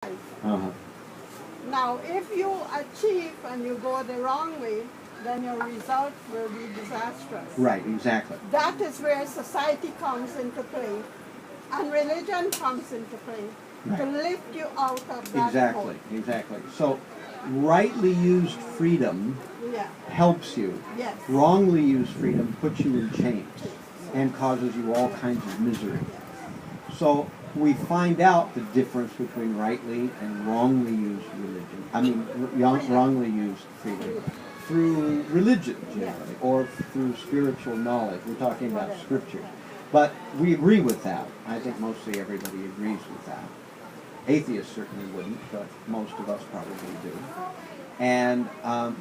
Uh-huh. Now, if you achieve and you go the wrong way, then your result will be disastrous. Right, exactly. That is where society comes into play and religion comes into play to Right. lift you out of that Exactly, hole. exactly. So, rightly used freedom Yeah. helps you. Yes. Wrongly used freedom puts you in chains and causes you all kinds of misery. So, we find out the difference between rightly and wrongly used religion. Wrongly used freedom through religion generally, or through spiritual knowledge. We're talking about scriptures. But we agree with that. I think mostly everybody agrees with that. Atheists certainly wouldn't, but most of us probably do. And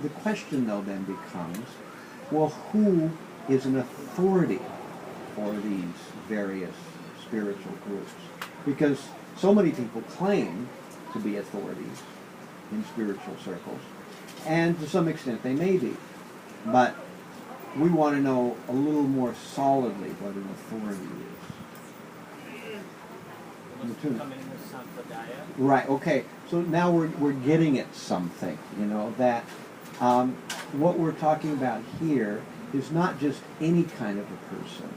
the question, though, then becomes, well, who is an authority for these various spiritual groups? Because so many people claim to be authorities in spiritual circles, and to some extent they may be. But we want to know a little more solidly what an authority is. Right, okay. So now we're getting at something, that what we're talking about here is not just any kind of a person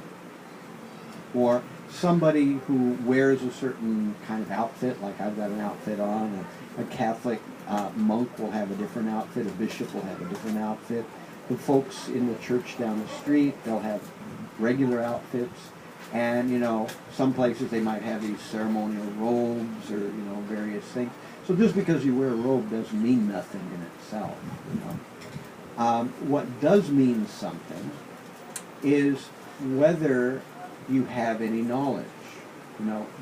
or somebody who wears a certain kind of outfit, like I've got an outfit on. A Catholic monk will have a different outfit. A bishop will have a different outfit. The folks in the church down the street, they'll have regular outfits. And, some places they might have these ceremonial robes or, various things. So just because you wear a robe doesn't mean nothing in itself, What does mean something is whether you have any knowledge,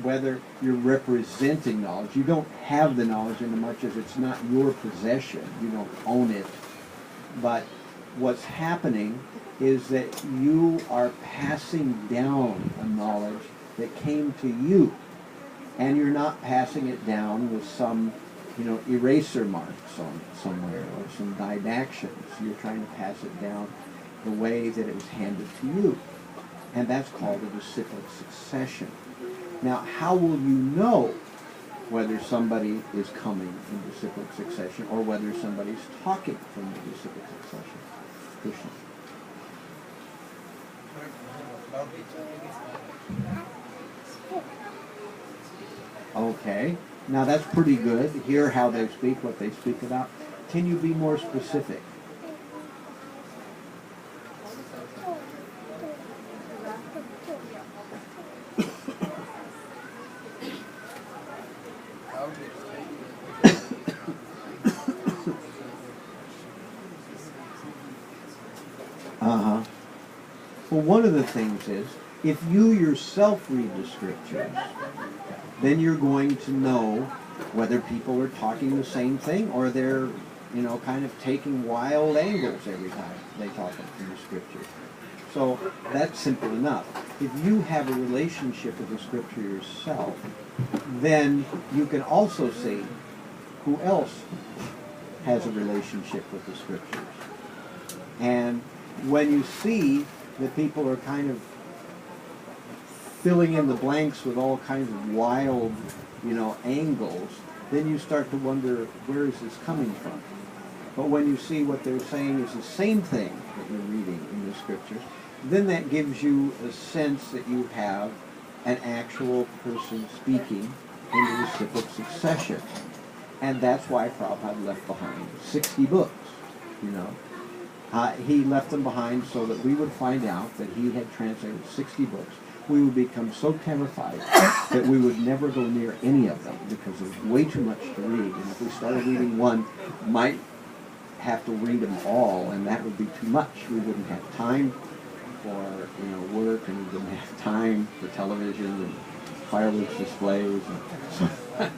whether you're representing knowledge. You don't have the knowledge in as much as it's not your possession. You don't own it. But what's happening is that you are passing down a knowledge that came to you. And you're not passing it down with some, eraser marks on somewhere or some didactions. You're trying to pass it down the way that it was handed to you. And that's called a disciplic succession. Now, how will you know whether somebody is coming in disciplic succession or whether somebody's talking from the disciplic succession? Krishna. Okay. Now that's pretty good. Hear how they speak, what they speak about. Can you be more specific? Uh-huh. Well, one of the things is, if you yourself read the scriptures, then you're going to know whether people are talking the same thing or they're, kind of taking wild angles every time they talk in the scriptures. So that's simple enough. If you have a relationship with the scripture yourself, then you can also see who else has a relationship with the scriptures. And when you see that people are kind of filling in the blanks with all kinds of wild, angles, then you start to wonder, where is this coming from? But when you see what they're saying is the same thing that you're reading in the scriptures, then that gives you a sense that you have an actual person speaking in the disciplic succession. And that's why Prabhupada left behind 60 books, He left them behind so that we would find out that he had translated 60 books. We would become so terrified that we would never go near any of them because there's way too much to read. And if we started reading one, might have to read them all, and that would be too much. We wouldn't have time for work, and we wouldn't have time for television and fireworks displays and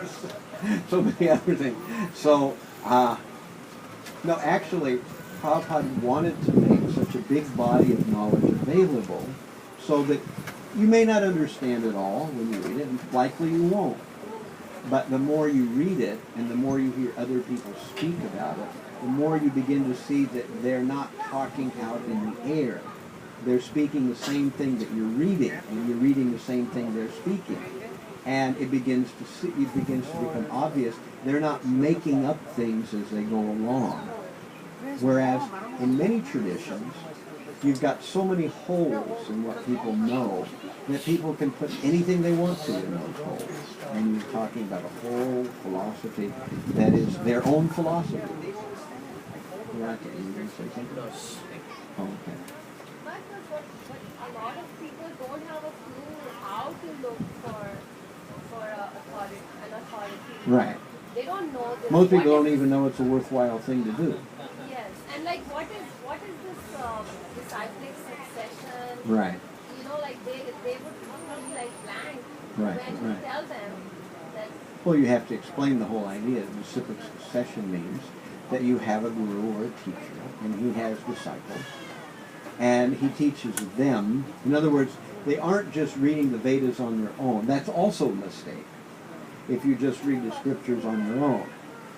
so many other things. So, no, actually, Prabhupada wanted to make such a big body of knowledge available so that you may not understand it all when you read it, and likely you won't. But the more you read it, and the more you hear other people speak about it, the more you begin to see that they're not talking out in the air. They're speaking the same thing that you're reading, and you're reading the same thing they're speaking. And it begins to become obvious they're not making up things as they go along. Whereas in many traditions, you've got so many holes in what people know that people can put anything they want to in those holes. And you're talking about a whole philosophy that is their own philosophy. You want to say something? Oh, okay. But a lot of people don't have a clue how to look for an authority. Right. They don't know this. Most people don't even know it's a worthwhile thing to do. Yes, and like what is this disciplic succession? Right. You know, like they would be like blank Right, when right. you tell them that. Well, you have to explain the whole idea. Disciplic succession means that you have a guru or a teacher, and he has disciples, and he teaches them. In other words, they aren't just reading the Vedas on their own. That's also a mistake if you just read the scriptures on your own,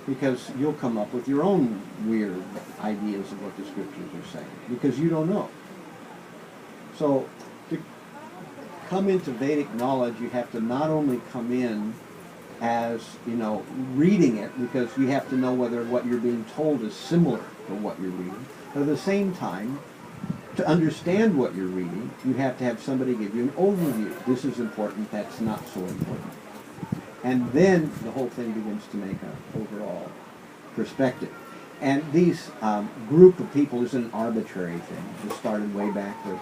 because you'll come up with your own weird ideas of what the scriptures are saying, because you don't know. So to come into Vedic knowledge, you have to not only come in as, reading it, because you have to know whether what you're being told is similar to what you're reading, but at the same time, to understand what you're reading, you have to have somebody give you an overview. This is important, that's not so important. And then the whole thing begins to make an overall perspective. And these group of people isn't an arbitrary thing. It started way back with,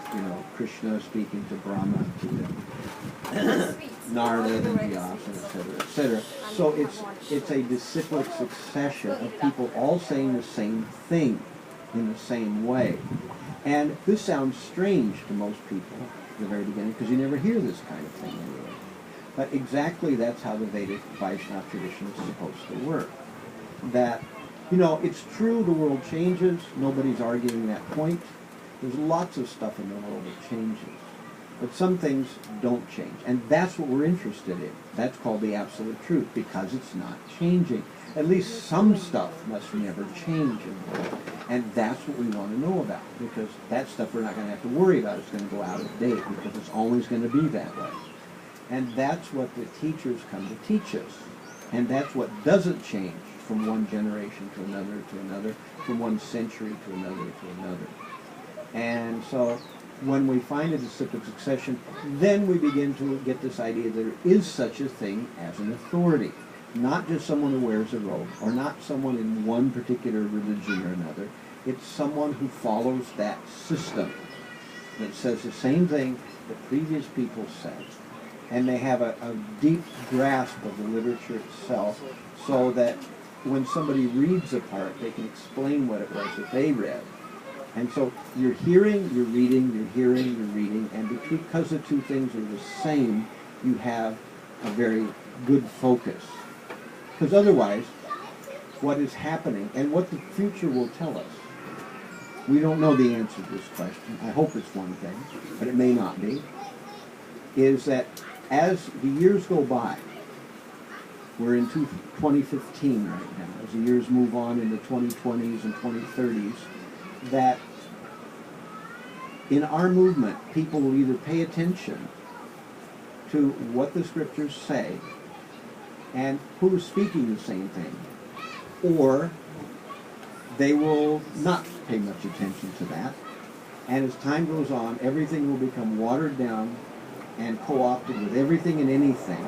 Krishna speaking to Brahma, to Narada and Vyasa, etc., etc. So it's a disciplic succession of people all saying the same thing in the same way. And this sounds strange to most people at the very beginning, because you never hear this kind of thing anyway. But exactly that's how the Vedic Vaishnava tradition is supposed to work. That, it's true the world changes. Nobody's arguing that point. There's lots of stuff in the world that changes. But some things don't change. And that's what we're interested in. That's called the absolute truth, because it's not changing. At least some stuff must never change in the world. And that's what we want to know about, because that stuff we're not going to have to worry about. It's going to go out of date, because it's always going to be that way. And that's what the teachers come to teach us. And that's what doesn't change from one generation to another, from one century to another. And so when we find a disciplic succession, then we begin to get this idea that there is such a thing as an authority. Not just someone who wears a robe, or not someone in one particular religion or another. It's someone who follows that system that says the same thing that previous people said. And they have a deep grasp of the literature itself, so that when somebody reads a part, they can explain what it was that they read. And so you're hearing, you're reading, you're hearing, you're reading, and because the two things are the same, you have a very good focus. Because otherwise, what is happening, and what the future will tell us, we don't know the answer to this question. I hope it's one thing, but it may not be, is that as the years go by, we're in 2015 right now, as the years move on into 2020s and 2030s, that in our movement, people will either pay attention to what the scriptures say and who is speaking the same thing, or they will not pay much attention to that. And as time goes on, everything will become watered down and co-opted with everything and anything.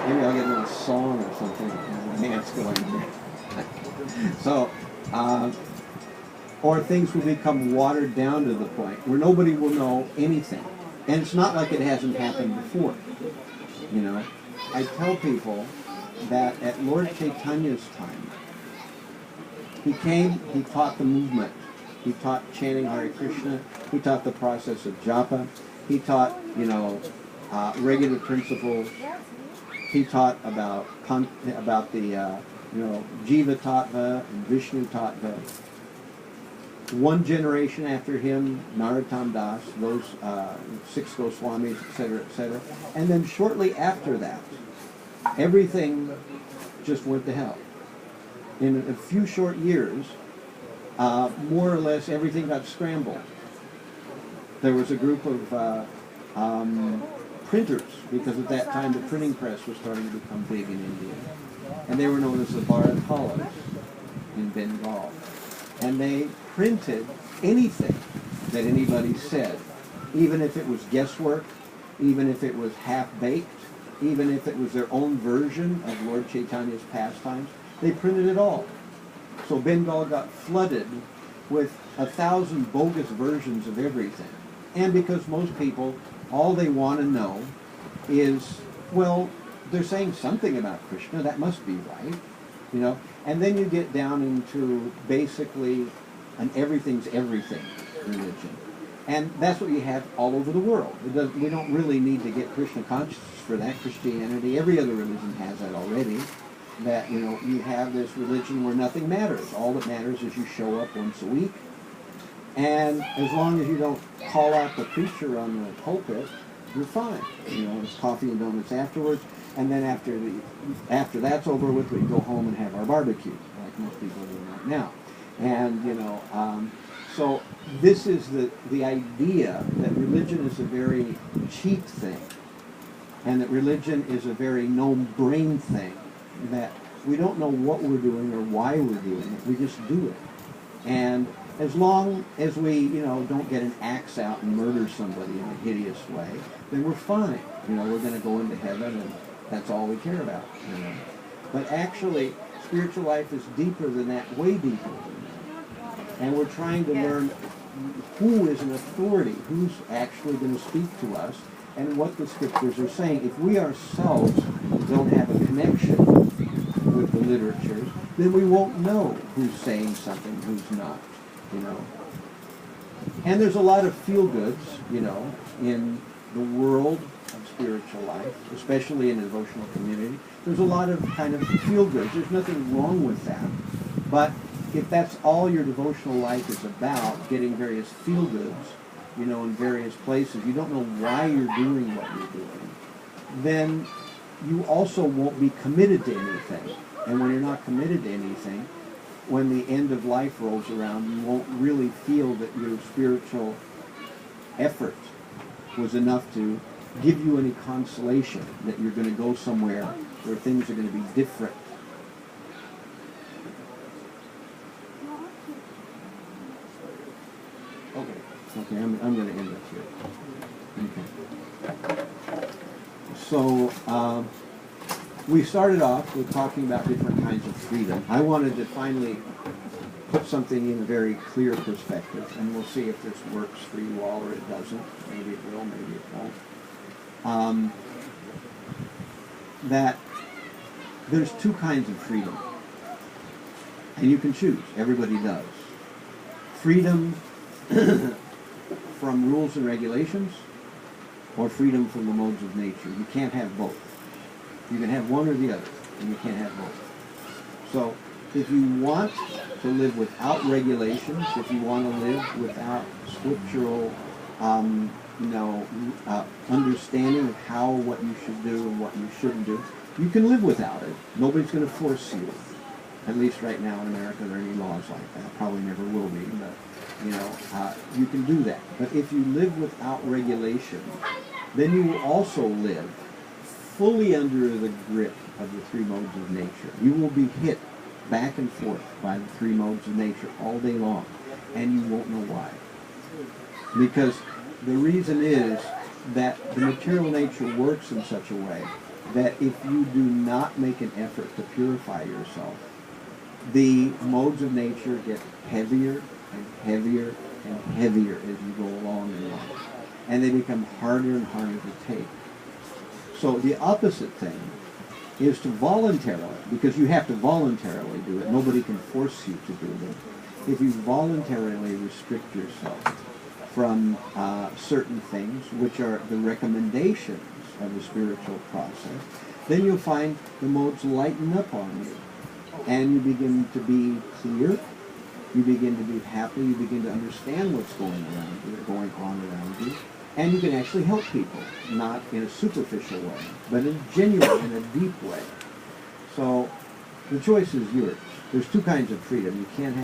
Maybe I'll get a little song or something and dance going there. So, or things will become watered down to the point where nobody will know anything. And it's not like it hasn't happened before. I tell people that at Lord Chaitanya's time, he came, he taught the movement. He taught chanting Hare Krishna. He taught the process of japa. He taught, regular principles. He taught about the, Jiva Tattva and Vishnu Tattva. One generation after him, Narottam Das, those 6 Goswamis, etc., etc. And then shortly after that, everything just went to hell. In a few short years, more or less everything got scrambled. There was a group of printers, because at that time the printing press was starting to become big in India. And they were known as the Bharatkalas in Bengal. And they printed anything that anybody said, even if it was guesswork, even if it was half-baked, even if it was their own version of Lord Chaitanya's pastimes. They printed it all. So Bengal got flooded with 1,000 bogus versions of everything. And because most people, all they want to know is, well, they're saying something about Krishna, that must be right, you know. And then you get down into basically an everything's everything religion. And that's what you have all over the world. We don't really need to get Krishna consciousness for that. Christianity, every other religion has that already. That, you know, you have this religion where nothing matters. All that matters is you show up once a week. And as long as you don't call out the preacher on the pulpit, you're fine. You know, it's coffee and donuts afterwards. And then after that's over with, we go home and have our barbecue, like most people are doing right now. And, you know, so this is the idea that religion is a very cheap thing, and that religion is a very no-brain thing, that we don't know what we're doing or why we're doing it, we just do it. And as long as we, you know, don't get an axe out and murder somebody in a hideous way, then we're fine. You know, we're going to go into heaven, and that's all we care about. You know? But actually, spiritual life is deeper than that, way deeper than that. And we're trying to learn who is an authority, who's actually going to speak to us, and what the scriptures are saying. If we ourselves don't have a connection with the literatures, then we won't know who's saying something, who's not, you know. And there's a lot of feel-goods, you know, in the world of spiritual life, especially in a devotional community. There's a lot of kind of feel-goods. There's nothing wrong with that. But if that's all your devotional life is about, getting various feel-goods, you know, in various places, you don't know why you're doing what you're doing, then you also won't be committed to anything. And when you're not committed to anything, when the end of life rolls around, you won't really feel that your spiritual effort was enough to give you any consolation that you're going to go somewhere where things are going to be different. Okay, I'm going to end up here. Okay. So, we started off with talking about different kinds of freedom. I wanted to finally put something in a very clear perspective, and we'll see if this works for you all or it doesn't. Maybe it will, maybe it won't. That there's two kinds of freedom, and you can choose. Everybody does. Freedom from rules and regulations, or freedom from the modes of nature. You can't have both. You can have one or the other, and you can't have both. So, if you want to live without regulations, if you want to live without scriptural, understanding of what you should do and what you shouldn't do, you can live without it. Nobody's going to force you. At least right now in America, there are any laws like that. Probably never will be, but you can do that. But if you live without regulation, then you will also live fully under the grip of the three modes of nature. You will be hit back and forth by the three modes of nature all day long, and you won't know why. Because the reason is that the material nature works in such a way that if you do not make an effort to purify yourself, the modes of nature get heavier and heavier and heavier as you go along in life, and they become harder and harder to take. So the opposite thing is to voluntarily, because you have to voluntarily do it, nobody can force you to do it. If you voluntarily restrict yourself from certain things, which are the recommendations of the spiritual process, then you'll find the modes lighten up on you. And you begin to be clear, you begin to be happy, you begin to understand what's going on around you, and you can actually help people, not in a superficial way, but in a genuine, in a deep way. So The choice is yours. There's two kinds of freedom. You can't have